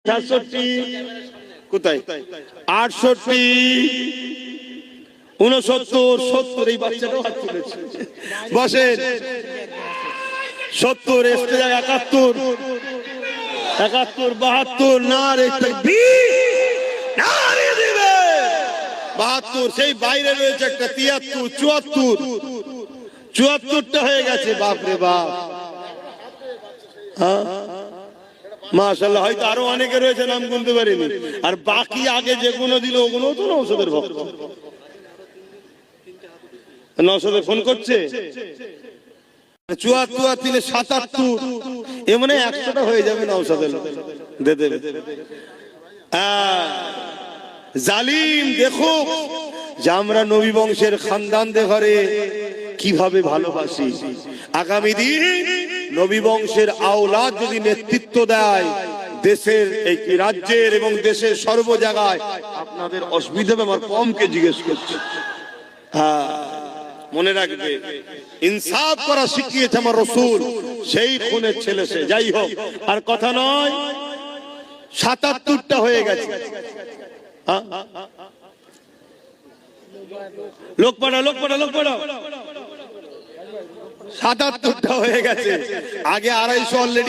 67 কোথায় 68 69 70 এই বাচ্চাটাও হাত তুলেছে বসেন 70 এসতে যায় 71 72 নারে তাকবীর নারে দিবে 72 সেই বাইরে রয়েছে একটা 73 74টা হয়ে গেছে বাপ রে বাপ হ্যাঁ মাশাআল্লাহ হয়তো আরো অনেকে রয়েছে নাম গুনতে পারিনি আর বাকি আগে যেগুলো দিল ওগুলো তো নওশাদের ভক্ত নওশাদে ফোন করছে 74 তিনে 77 এ মানে 100টা হয়ে যাবে নওশাদের দে দেবে জালিম দেখো যে আমরা নবী বংশের খানদানদের ঘরে কিভাবে ভালোবাসি আগামী দিন নবী বংশের আওলাদ যদি নেতৃত্ব দেয় দেশের এই রাজ্যের এবং দেশের সর্ব জায়গায় আপনাদের অসুবিধা আমার কমকে জিজ্ঞেস করছে হ্যাঁ মনে রাখবে ইনসাফ করা শিখিয়েছে আমার রাসূল সেই খুনের ছেলে সে যাই হোক আর কথা নয় 77টা হয়ে গেছে লোক পড়া 77টা হয়ে গেছে আগে 250 অলরেডি